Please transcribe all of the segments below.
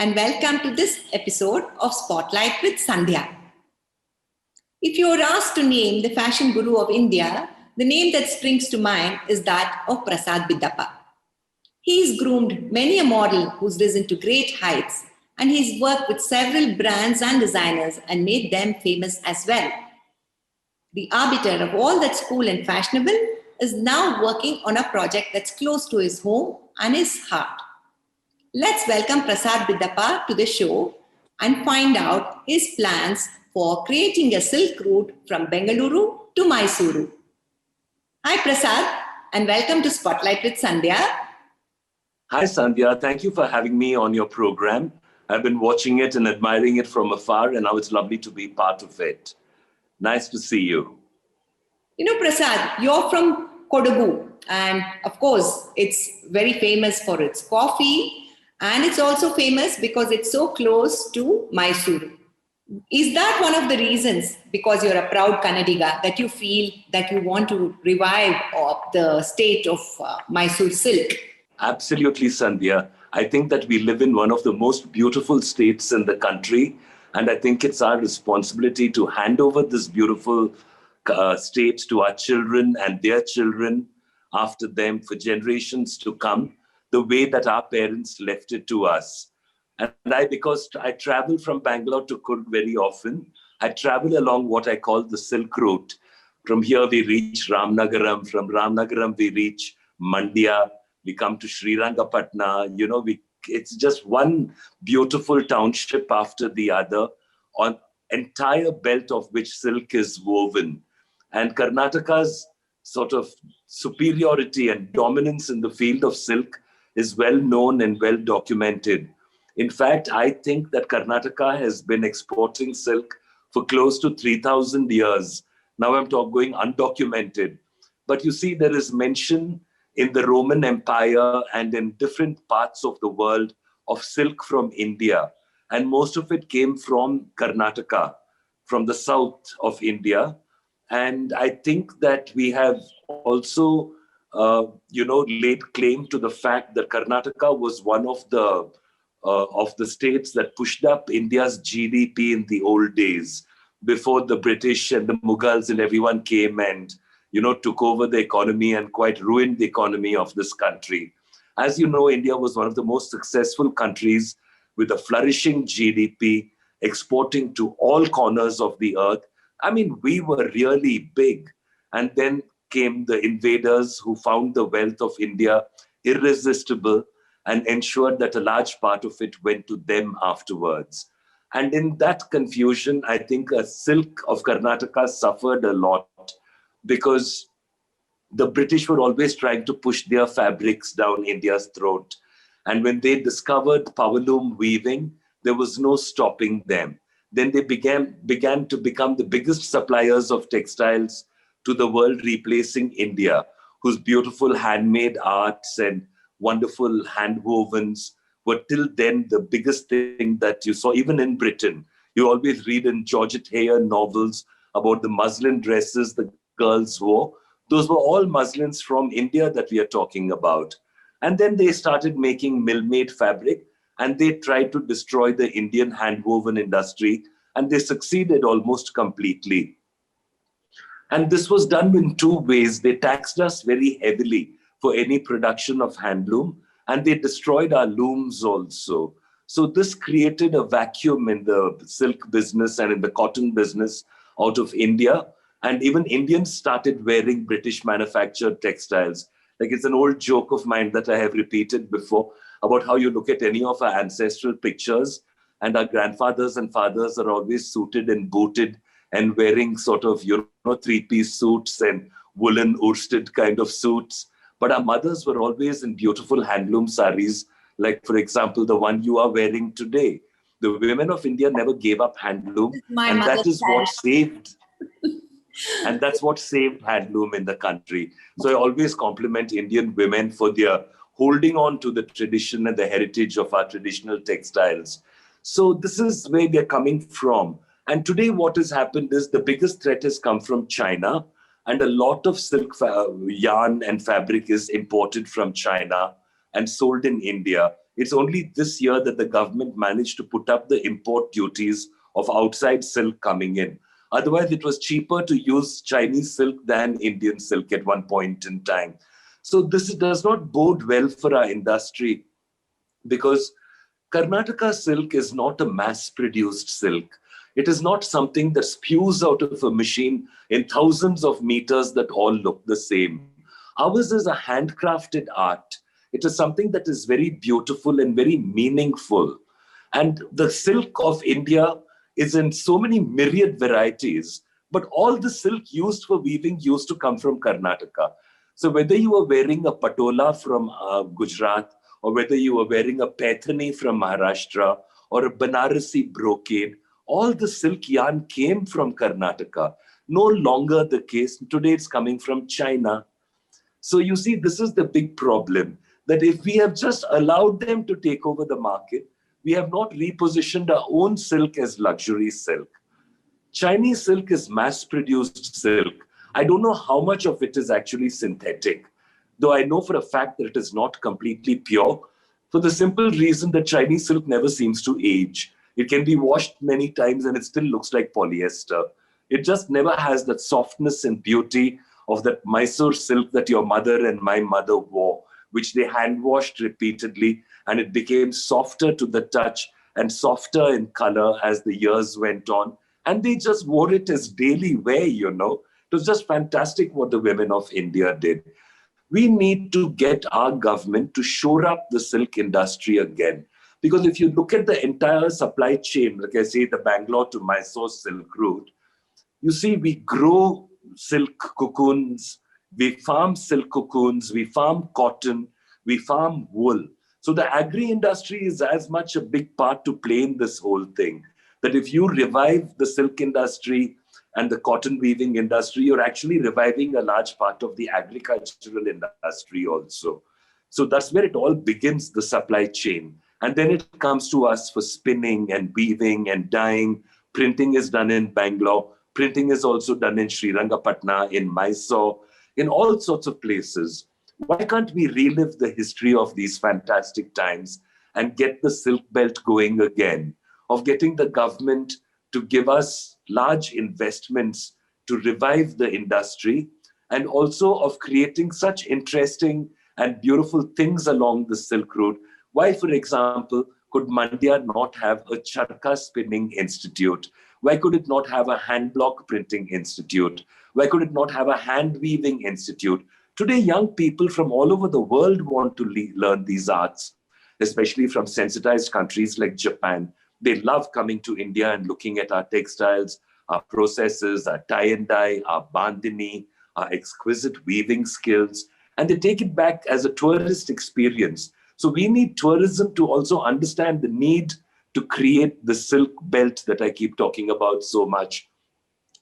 and welcome to this episode of Spotlight with Sandhya. If you are asked to name the fashion guru of India, the name that springs to mind is that of Prasad Bidappa. He's groomed many a model who's risen to great heights, and he's worked with several brands and designers and made them famous as well. The arbiter of all that's cool and fashionable is now working on a project that's close to his home and his heart. Let's welcome Prasad Bidappa to the show and find out his plans for creating a silk route from Bengaluru to Mysuru. Hi Prasad, and welcome to Spotlight with Sandhya. Hi Sandhya, thank you for having me on your program. I've been watching it and admiring it from afar, and now it's lovely to be part of it. Nice to see you. You know, Prasad, you're from Kodagu, and of course, it's very famous for its coffee. And it's also famous because it's so close to Mysuru. Is that one of the reasons, because you're a proud Kannadiga, that you feel that you want to revive the state of Mysore silk? Absolutely, Sandhya. I think that we live in one of the most beautiful states in the country. And I think it's our responsibility to hand over this beautiful state to our children and their children after them for generations to come, the way that our parents left it to us. And because I travel from Bangalore to Coorg very often, I travel along what I call the Silk Route. From here we reach Ramnagaram, from Ramnagaram we reach Mandya, we come to Srirangapatna, it's just one beautiful township after the other, on entire belt of which silk is woven. And Karnataka's sort of superiority and dominance in the field of silk is well known and well documented. In fact, I think that Karnataka has been exporting silk for close to 3,000 years. Now I'm going undocumented. But you see, there is mention in the Roman Empire and in different parts of the world of silk from India. And most of it came from Karnataka, from the south of India. And I think that we have also laid claim to the fact that Karnataka was one of the states that pushed up India's GDP in the old days, before the British and the Mughals and everyone came and, took over the economy and quite ruined the economy of this country. As you know, India was one of the most successful countries with a flourishing GDP, exporting to all corners of the earth. I mean, we were really big. And then came the invaders who found the wealth of India irresistible and ensured that a large part of it went to them afterwards. And in that confusion, I think silk of Karnataka suffered a lot because the British were always trying to push their fabrics down India's throat. And when they discovered powerloom weaving, there was no stopping them. Then they began to become the biggest suppliers of textiles to the world, replacing India, whose beautiful handmade arts and wonderful handwovens were till then the biggest thing that you saw, even in Britain. You always read in Georgette Heyer novels about the muslin dresses the girls wore. Those were all muslins from India that we are talking about. And then they started making mill-made fabric, and they tried to destroy the Indian handwoven industry, and they succeeded almost completely. And this was done in two ways. They taxed us very heavily for any production of handloom, and they destroyed our looms also. So this created a vacuum in the silk business and in the cotton business out of India. And even Indians started wearing British manufactured textiles. Like, it's an old joke of mine that I have repeated before about how you look at any of our ancestral pictures and our grandfathers and fathers are always suited and booted and wearing sort of, three-piece suits and woolen worsted kind of suits. But our mothers were always in beautiful handloom saris, like, for example, the one you are wearing today. The women of India never gave up handloom, and that is what saved. And that's what saved handloom in the country. So I always compliment Indian women for their holding on to the tradition and the heritage of our traditional textiles. So this is where they're coming from. And today what has happened is the biggest threat has come from China, and a lot of silk yarn and fabric is imported from China. and sold in India. It's only this year that the government managed to put up the import duties of outside silk coming in. Otherwise, it was cheaper to use Chinese silk than Indian silk at one point in time. So this does not bode well for our industry, because Karnataka silk is not a mass-produced silk. It is not something that spews out of a machine in thousands of meters that all look the same. Ours is a handcrafted art. It is something that is very beautiful and very meaningful. And the silk of India is in so many myriad varieties, but all the silk used for weaving used to come from Karnataka. So whether you were wearing a patola from Gujarat, or whether you were wearing a paithani from Maharashtra, or a Banarasi brocade, all the silk yarn came from Karnataka. No longer the case. Today it's coming from China. So you see, this is the big problem, that if we have just allowed them to take over the market, we have not repositioned our own silk as luxury silk. Chinese silk is mass-produced silk. I don't know how much of it is actually synthetic, though I know for a fact that it is not completely pure, for the simple reason that Chinese silk never seems to age. It can be washed many times and it still looks like polyester. It just never has that softness and beauty of that Mysore silk that your mother and my mother wore, which they hand washed repeatedly, and it became softer to the touch and softer in color as the years went on. And they just wore it as daily wear, you know. It was just fantastic what the women of India did. We need to get our government to shore up the silk industry again. Because if you look at the entire supply chain, like I say, the Bangalore to Mysore silk route, you see we grow silk cocoons, we farm silk cocoons, we farm cotton, we farm wool. So the agri-industry is as much a big part to play in this whole thing, that if you revive the silk industry and the cotton weaving industry, you're actually reviving a large part of the agricultural industry also. So that's where it all begins, the supply chain. And then it comes to us for spinning and weaving and dyeing. Printing is done in Bangalore. Printing is also done in Srirangapatna, in Mysore, in all sorts of places. Why can't we relive the history of these fantastic times and get the silk belt going again, of getting the government to give us large investments to revive the industry, and also of creating such interesting and beautiful things along the Silk Route? Why, for example, could Mandya not have a charka spinning institute? Why could it not have a hand block printing institute? Why could it not have a hand weaving institute? Today, young people from all over the world want to learn these arts, especially from sensitized countries like Japan. They love coming to India and looking at our textiles, our processes, our tie and dye, our bandhani, our exquisite weaving skills, and they take it back as a tourist experience. So we need tourism to also understand the need to create the silk belt that I keep talking about so much,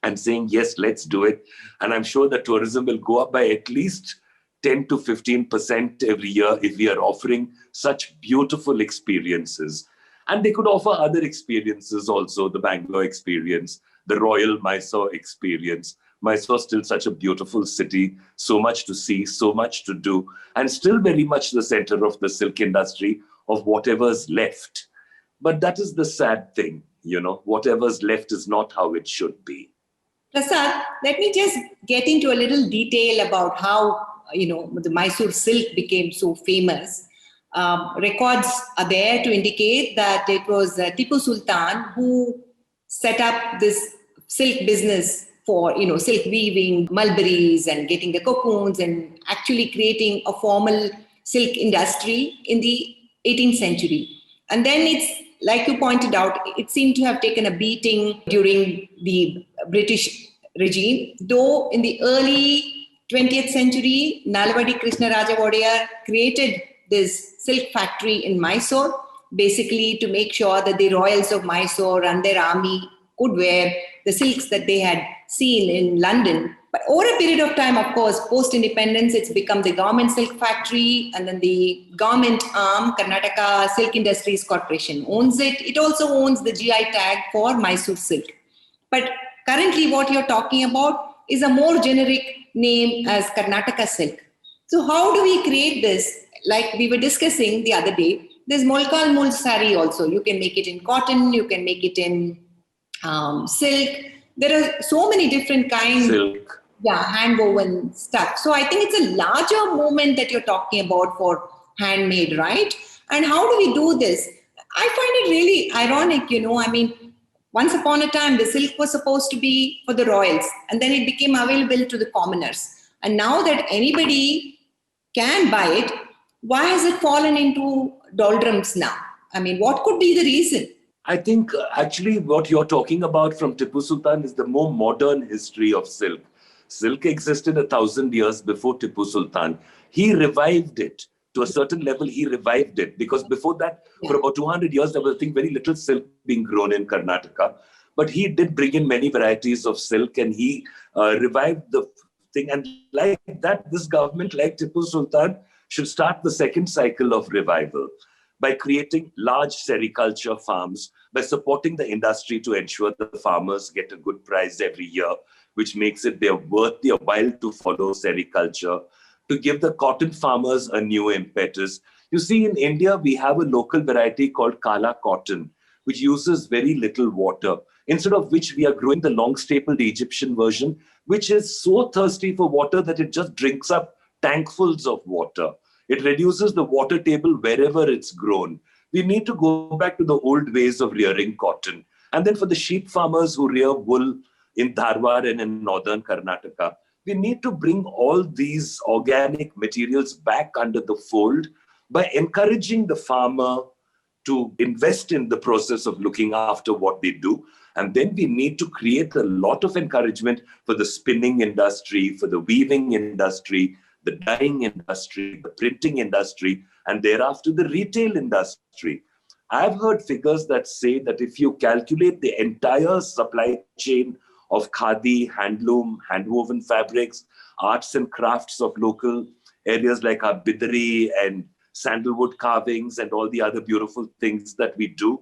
and saying, yes, let's do it. And I'm sure that tourism will go up by at least 10 to 15% every year if we are offering such beautiful experiences. And they could offer other experiences also, the Bangalore experience, the Royal Mysore experience. Mysore is still such a beautiful city, so much to see, so much to do, and still very much the center of the silk industry, of whatever's left. But that is the sad thing, you know, whatever's left is not how it should be. Prasad, let me just get into a little detail about how, the Mysore silk became so famous. Records are there to indicate that it was Tipu Sultan who set up this silk business for, silk weaving, mulberries, and getting the cocoons, and actually creating a formal silk industry in the 18th century. And then it's, like you pointed out, it seemed to have taken a beating during the British regime, though in the early 20th century, Nalvadi Krishnaraja Wadiyar created this silk factory in Mysore, basically to make sure that the royals of Mysore and their army could wear the silks that they had seen in London. But over a period of time, of course, post-independence, it's become the government silk factory, and then the government arm, Karnataka Silk Industries Corporation, owns it. It also owns the GI tag for Mysore silk. But currently what you're talking about is a more generic name as Karnataka silk. So how do we create this? Like we were discussing the other day, there's Molkal Mul sari also. You can make it in cotton, you can make it in silk. There are so many different kinds. Silk. Yeah, hand woven stuff. So I think it's a larger movement that you're talking about for handmade, right? And how do we do this? I find it really ironic, I mean, once upon a time, the silk was supposed to be for the royals, and then it became available to the commoners. And now that anybody can buy it, why has it fallen into doldrums now? I mean, what could be the reason? I think actually what you're talking about from Tipu Sultan is the more modern history of silk. Silk existed 1,000 years before Tipu Sultan. He revived it. To a certain level, he revived it because before that, for about 200 years, there was, I think, very little silk being grown in Karnataka. But he did bring in many varieties of silk and he revived the thing. And like that, this government, like Tipu Sultan, should start the second cycle of revival by creating large sericulture farms, by supporting the industry to ensure the farmers get a good price every year, which makes it worth their while to follow sericulture, to give the cotton farmers a new impetus. You see, in India, we have a local variety called Kala cotton, which uses very little water, instead of which we are growing the long-stapled Egyptian version, which is so thirsty for water that it just drinks up tankfuls of water. It reduces the water table wherever it's grown. We need to go back to the old ways of rearing cotton. And then for the sheep farmers who rear wool in Dharwad and in northern Karnataka, we need to bring all these organic materials back under the fold by encouraging the farmer to invest in the process of looking after what they do. And then we need to create a lot of encouragement for the spinning industry, for the weaving industry, the dyeing industry, the printing industry, and thereafter the retail industry. I've heard figures that say that if you calculate the entire supply chain of khadi, handloom, handwoven fabrics, arts and crafts of local areas like our bidari and sandalwood carvings and all the other beautiful things that we do,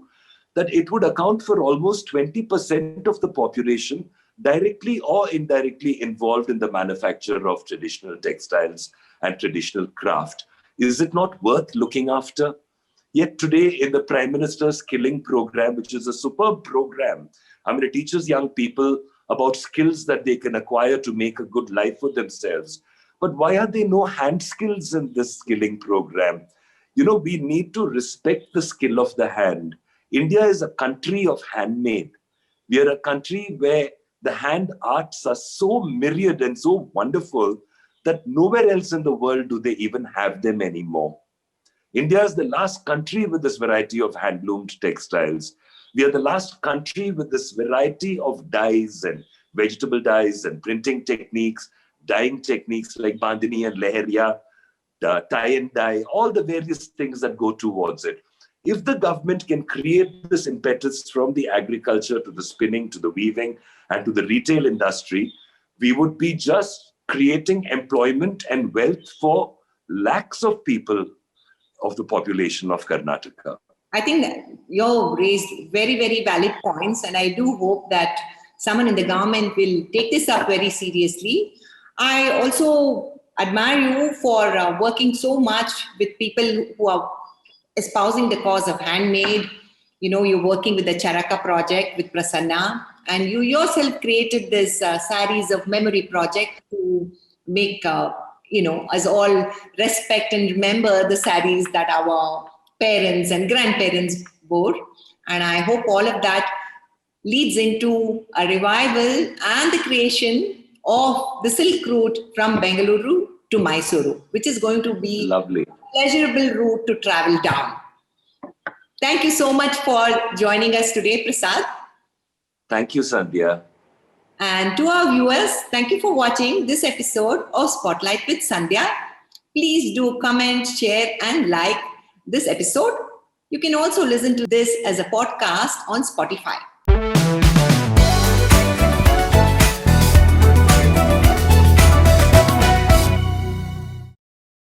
that it would account for almost 20% of the population directly or indirectly involved in the manufacture of traditional textiles and traditional craft. Is it not worth looking after? Yet today in the Prime Minister's Skilling Program, which is a superb program, it teaches young people about skills that they can acquire to make a good life for themselves. But why are there no hand skills in this skilling program? We need to respect the skill of the hand. India is a country of handmade. We are a country where the hand arts are so myriad and so wonderful that nowhere else in the world do they even have them anymore. India is the last country with this variety of hand-loomed textiles. We are the last country with this variety of dyes and vegetable dyes and printing techniques, dyeing techniques like bandhani and leheria, the tie and dye, all the various things that go towards it. If the government can create this impetus from the agriculture to the spinning, to the weaving, and to the retail industry, we would be just creating employment and wealth for lakhs of people of the population of Karnataka. I think that you raised very, very valid points, and I do hope that someone in the government will take this up very seriously. I also admire you for working so much with people who are espousing the cause of handmade. You're working with the Charaka project with Prasanna, and you yourself created this saris of memory project to make, us all respect and remember the saris that our parents and grandparents wore. And I hope all of that leads into a revival and the creation of the silk route from Bengaluru to Mysuru, which is going to be lovely, a pleasurable route to travel down. Thank you so much for joining us today, Prasad. Thank you, Sandhya. And to our viewers, thank you for watching this episode of Spotlight with Sandhya. Please do comment, share, and like this episode. You can also listen to this as a podcast on Spotify.